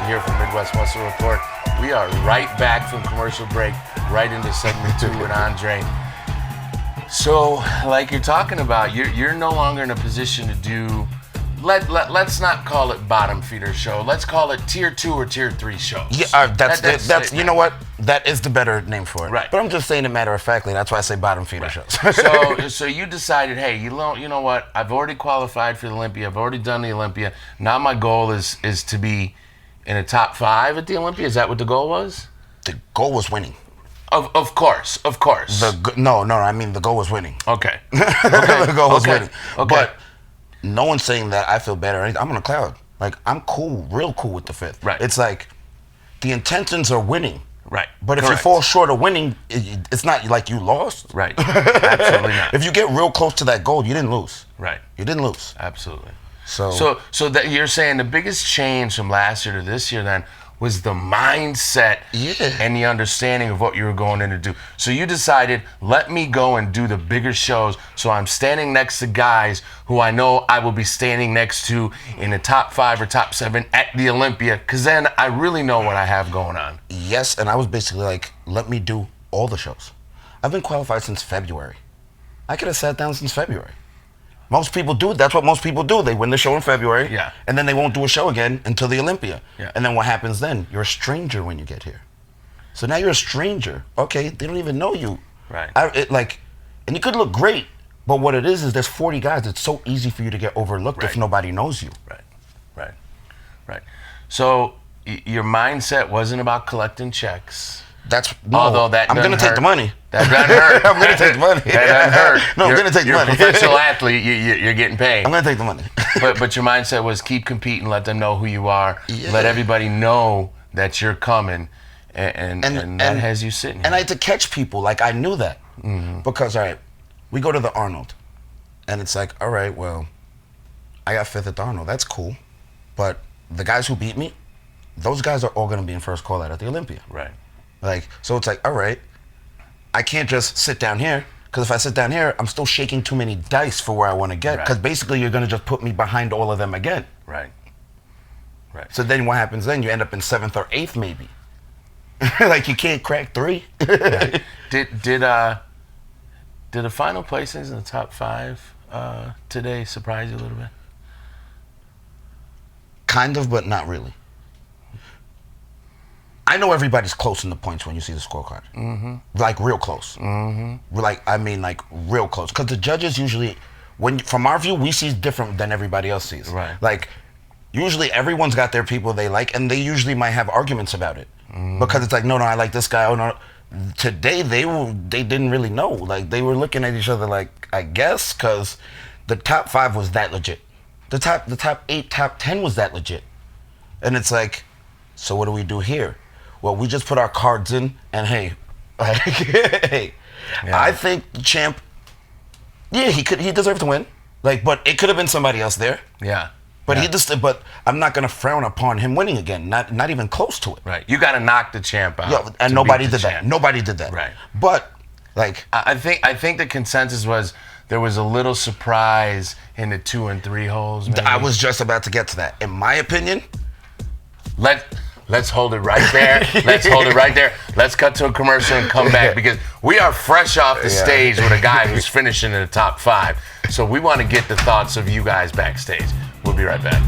here from Midwest Muscle Report. We are right back from commercial break, right into segment 2 with Andre. So, like you're talking about, you're no longer in a position to do, let's not call it bottom feeder show. Let's call it tier 2 or tier 3 shows. Yeah, that's you know what? That is the better name for it. Right. But I'm just saying it matter of factly. That's why I say bottom feeder shows. So you decided, hey, you know what? I've already qualified for the Olympia. I've already done the Olympia. Now my goal is to be in a top 5 at the Olympia. Is that what the goal was? The goal was winning. Of course. No, I mean the goal was winning. Okay. The goal was winning. Okay. But no one's saying that I feel better. I'm on a cloud. Like, I'm cool, real cool with the 5th. Right. It's like the intentions are winning. Right. But if you fall short of winning, it's not like you lost. Right. Absolutely not. If you get real close to that goal, you didn't lose. Right. You didn't lose. Absolutely. So that you're saying the biggest change from last year to this year then was the mindset and the understanding of what you were going in to do. So you decided, let me go and do the bigger shows so I'm standing next to guys who I know I will be standing next to in the top 5 or top 7 at the Olympia, because then I really know what I have going on. Yes, and I was basically like, let me do all the shows. I've been qualified since February. I could have sat down since February. Most people do. That's what most people do. They win the show in February, and then they won't do a show again until the Olympia. Yeah. And then what happens then? You're a stranger when you get here. So now you're a stranger. Okay, they don't even know you. Right. And you could look great, but what it is there's 40 guys. It's so easy for you to get overlooked if nobody knows you. Right. So your mindset wasn't about collecting checks. I'm going to take the money. That doesn't hurt. I'm going to take the money. That doesn't hurt. No, I'm going to take the money. You're a professional athlete. You're getting paid. I'm going to take the money. but your mindset was keep competing, let them know who you are, let everybody know that you're coming, and that has you sitting here. And I had to catch people. Like, I knew that. Mm-hmm. Because, all right, we go to the Arnold, and it's like, all right, well, I got 5th at the Arnold. That's cool. But the guys who beat me, those guys are all going to be in first call out at the Olympia. Right. Like, so it's like, all right, I can't just sit down here, because if I sit down here, I'm still shaking too many dice for where I want to get, because basically you're going to just put me behind all of them again. Right. So then what happens then? You end up in 7th or 8th maybe. Like, you can't crack 3. Right. Did the final placings in the top 5 today surprise you a little bit? Kind of, but not really. I know everybody's close in the points when you see the scorecard. Mm-hmm. Like, real close. Mm-hmm. Like, real close. Because the judges usually, from our view, we see different than everybody else sees. Right. Like, usually everyone's got their people they like, and they usually might have arguments about it. Mm-hmm. Because it's like, no, I like this guy. Oh, no. Today, they didn't really know. Like, they were looking at each other like, I guess, because the top 5 was that legit. The top 8, top 10 was that legit. And it's like, so what do we do here? Well, we just put our cards in, and hey, I think the champ, he deserved to win. Like, but it could have been somebody else there. Yeah. But but I'm not gonna frown upon him winning again. Not even close to it. Right. You got to knock the champ out. Yeah, and nobody did that. Nobody did that. Right. But like, I think the consensus was there was a little surprise in the 2 and 3 holes. Maybe. I was just about to get to that. In my opinion, Let's hold it right there. Let's cut to a commercial and come back, because we are fresh off the stage with a guy who's finishing in the top 5. So we want to get the thoughts of you guys backstage. We'll be right back.